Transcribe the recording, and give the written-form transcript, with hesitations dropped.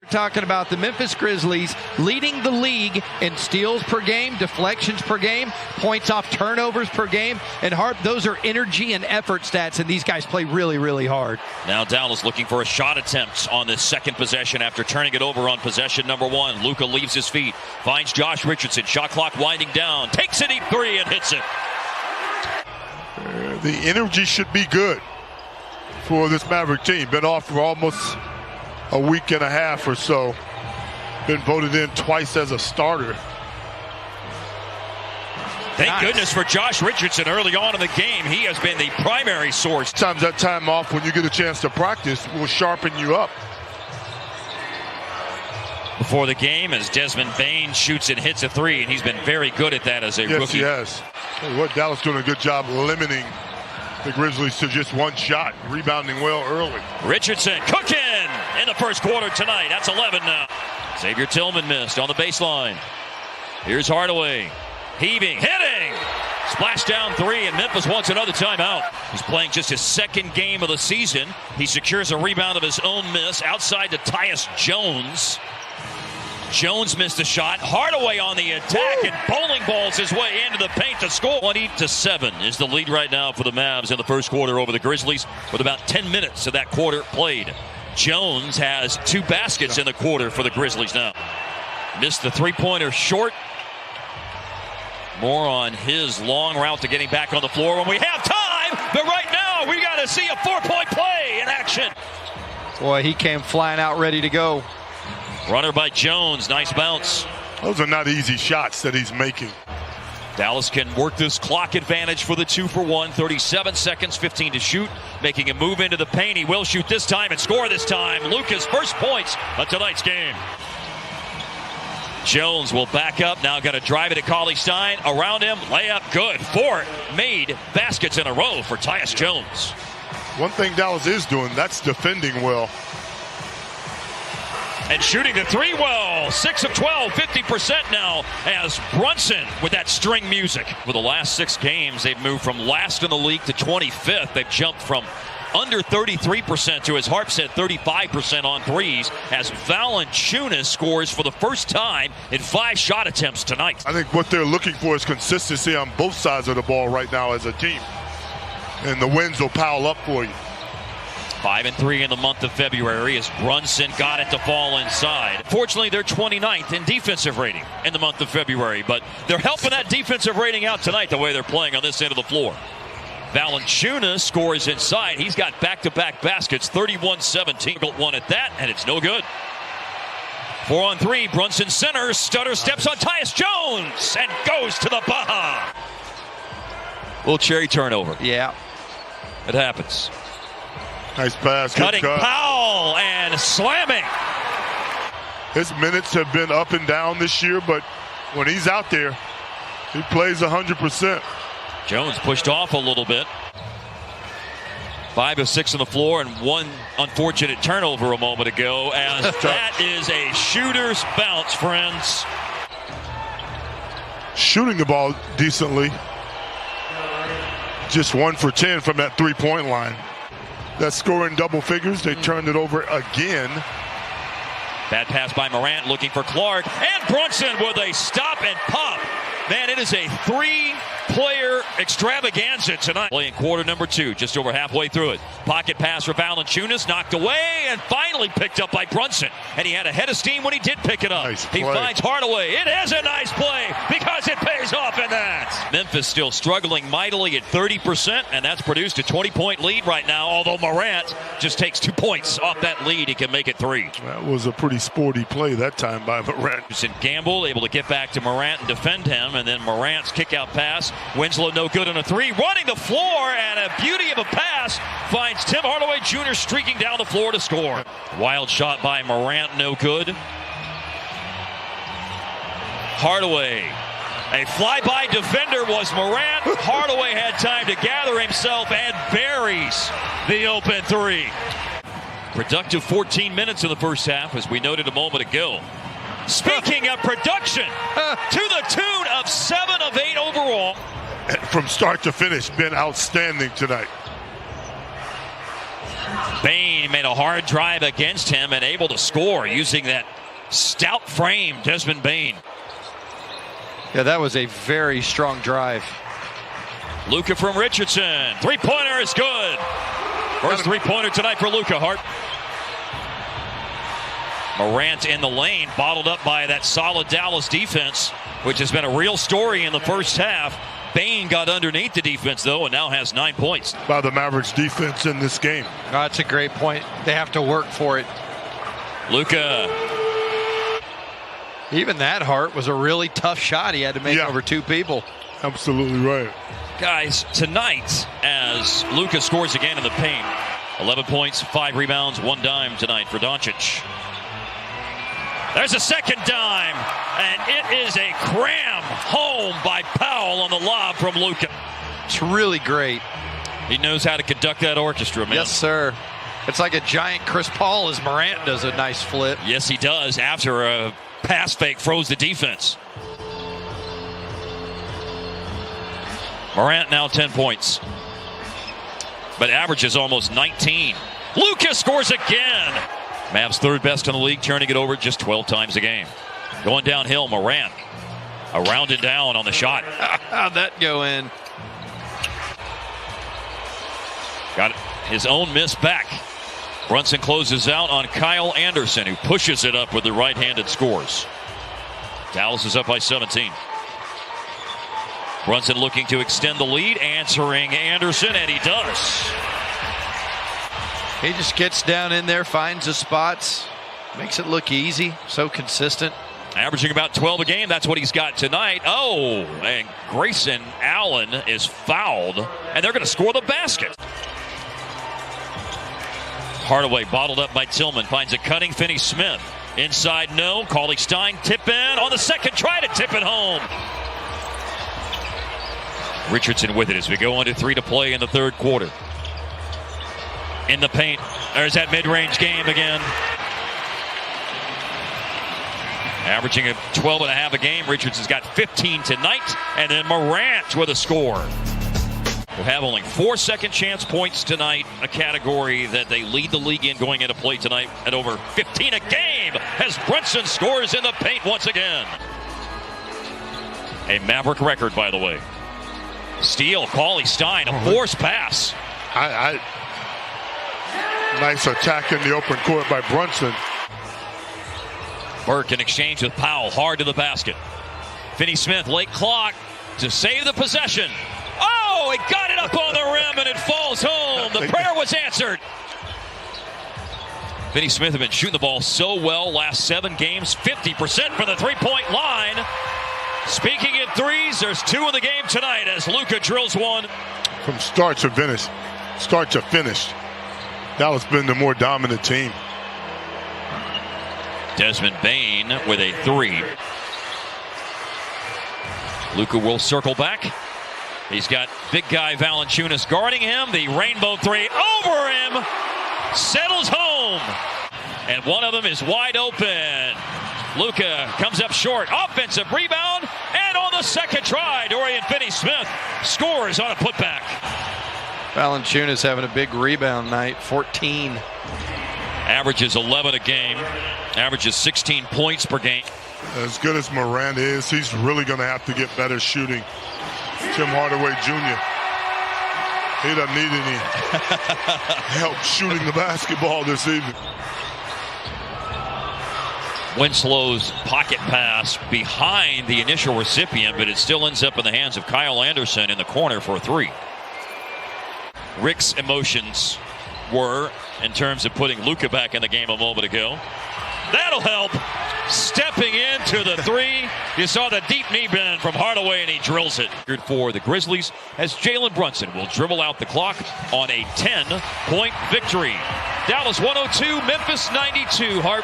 Talking about the Memphis Grizzlies leading the league in steals per game, deflections per game, points off turnovers per game, and those are energy and effort stats, and these guys play really, really hard. Now Dallas looking for a shot attempt on this second possession after turning it over on possession number one. Luka leaves his feet, finds Josh Richardson, shot clock winding down, takes a deep three and hits it. The energy should be good for this Maverick team. Been off for almost a week and a half or so. Been voted in twice as a starter. Thank goodness for Josh Richardson early on in the game. He has been the primary source. Sometimes that time off when you get a chance to practice will sharpen you up. Before the game, as Desmond Bane shoots and hits a three, and he's been very good at that as a rookie. Yes, he has. What Dallas doing a good job limiting the Grizzlies to just one shot, rebounding well early. Richardson cooking in the first quarter tonight. That's 11 now. Xavier Tillman missed on the baseline. Here's Hardaway. Heaving, hitting. Splashdown three, and Memphis wants another timeout. He's playing just his second game of the season. He secures a rebound of his own miss outside to Tyus Jones. Jones missed a shot. Hardaway on the attack and bowling balls his way into the paint to score. 20-7 is the lead right now for the Mavs in the first quarter over the Grizzlies with about 10 minutes of that quarter played. Jones has 2 baskets in the quarter for the Grizzlies now. Missed the three-pointer short. More on his long route to getting back on the floor when we have time. But right now we got to see a 4-point play in action. Boy, he came flying out ready to go. Runner by Jones, nice bounce. Those are not easy shots that he's making. Dallas can work this clock advantage for the 2-for-1. 37 seconds, 15 to shoot. Making a move into the paint. He will shoot this time and score this time. Luka's first points of tonight's game. Jones will back up. Now got to drive it at Cauley-Stein. Around him, layup good. 4 made baskets in a row for Tyus Jones. One thing Dallas is doing, that's defending well. And shooting the three well. 6 of 12, 50% now as Brunson with that string music. For the last 6 games, they've moved from last in the league to 25th. They've jumped from under 33% to, as Harp said, 35% on threes as Valanciunas scores for the first time in 5 shot attempts tonight. I think what they're looking for is consistency on both sides of the ball right now as a team. And the wins will pile up for you. 5-3 in the month of February as Brunson got it to fall inside. Fortunately, they're 29th in defensive rating in the month of February, but they're helping that defensive rating out tonight the way they're playing on this end of the floor. Valanciunas scores inside. He's got back-to-back baskets, 31-17. One at that, and it's no good. 4-on-3, Brunson centers, stutter steps on Tyus Jones, and goes to the Baja. Little cherry turnover. Yeah. It happens. Nice pass. Cutting Powell and slamming. His minutes have been up and down this year, but when he's out there, he plays 100%. Jones pushed off a little bit. 5 of 6 on the floor and 1 unfortunate turnover a moment ago as that is a shooter's bounce, friends. Shooting the ball decently. Just 1 for 10 from that 3-point line. That's scoring double figures. They turned it over again. Bad pass by Morant looking for Clark. And Brunson with a stop and pop. Man, it is a 3-player extravaganza tonight. Playing quarter number 2, just over halfway through it. Pocket pass for Valanciunas, knocked away and finally picked up by Brunson. And he had a head of steam when he did pick it up. Nice he play. finds Hardaway. It is a nice play because it pays off in that. Memphis still struggling mightily at 30%, and that's produced a 20-point lead right now, although Morant just takes 2 points off that lead. He can make it 3. That was a pretty sporty play that time by Morant. Gamble able to get back to Morant and defend him, and then Morant's kick-out pass. Winslow no good on a 3. Running the floor, and a beauty of a pass finds Tim Hardaway Jr. streaking down the floor to score. Wild shot by Morant, no good. Hardaway. A flyby defender was Morant. Hardaway had time to gather himself and buries the open 3. Productive 14 minutes in the first half, as we noted a moment ago. Speaking of production, to the tune of 7 of 8 overall. From start to finish, been outstanding tonight. Bane made a hard drive against him and able to score using that stout frame, Desmond Bane. Yeah, that was a very strong drive. Luka from Richardson. Three-pointer is good. First three-pointer tonight for Luka. Hart. Morant in the lane, bottled up by that solid Dallas defense, which has been a real story in the first half. Bane got underneath the defense, though, and now has 9 points. By the Mavericks defense in this game. Oh, that's a great point. They have to work for it. Luka. Even that, Hart, was a really tough shot he had to make over two people. Absolutely right. Guys, tonight, as Luka scores again in the paint, 11 points, 5 rebounds, 1 dime tonight for Doncic. There's a second dime, and it is a cram home by Powell on the lob from Luka. It's really great. He knows how to conduct that orchestra, man. Yes, sir. It's like a giant Chris Paul as Morant does a nice flip. Yes, he does, after a pass fake froze the defense. Morant now 10 points, but averages almost 19. Luka scores again. Mavs third best in the league, turning it over just 12 times a game. Going downhill, Morant. Around and down on the shot. How'd that go in? Got his own miss back. Brunson closes out on Kyle Anderson, who pushes it up with the right-handed scores. Dallas is up by 17. Brunson looking to extend the lead, answering Anderson, and he does. He just gets down in there, finds the spots, makes it look easy, so consistent. Averaging about 12 a game. That's what he's got tonight. Oh, and Grayson Allen is fouled, and they're going to score the basket. Hardaway bottled up by Tillman. Finds a cutting Finney-Smith. Inside, no. Cauley-Stein tip in on the second try to tip it home. Richardson with it as we go under 3 to play in the third quarter. In the paint. There's that mid-range game again. Averaging a 12.5 a game. Richardson's got 15 tonight. And then Morant with a score. Will have only 4 second chance points tonight, a category that they lead the league in going into play tonight at over 15 a game as Brunson scores in the paint once again. A Maverick record, by the way. Steal, Cauley-Stein, a force pass. Nice attack in the open court by Brunson. Burke in exchange with Powell, hard to the basket. Finney-Smith, late clock to save the possession. Oh, he got it up on the rim and it falls home. The prayer was answered. Finney-Smith have been shooting the ball so well last 7 games, 50% from the three-point line. Speaking in threes, there's 2 in the game tonight as Luka drills one. From start to finish. Start to finish. Dallas been the more dominant team. Desmond Bane with a 3. Luka will circle back. He's got big guy Valanciunas guarding him. The rainbow 3 over him. Settles home. And one of them is wide open. Luka comes up short. Offensive rebound. And on the second try, Dorian Finney-Smith scores on a putback. Valanciunas having a big rebound night, 14. Averages 11 a game. Averages 16 points per game. As good as Morant is, he's really going to have to get better shooting. Tim Hardaway Jr. He doesn't need any help shooting the basketball this evening. Winslow's pocket pass behind the initial recipient, but it still ends up in the hands of Kyle Anderson in the corner for a 3. Rick's emotions were in terms of putting Luka back in the game a moment ago. That'll help. Stepping into the 3. You saw the deep knee bend from Hardaway, and he drills it. For the Grizzlies, as Jalen Brunson will dribble out the clock on a 10-point victory. Dallas 102, Memphis 92. Hart.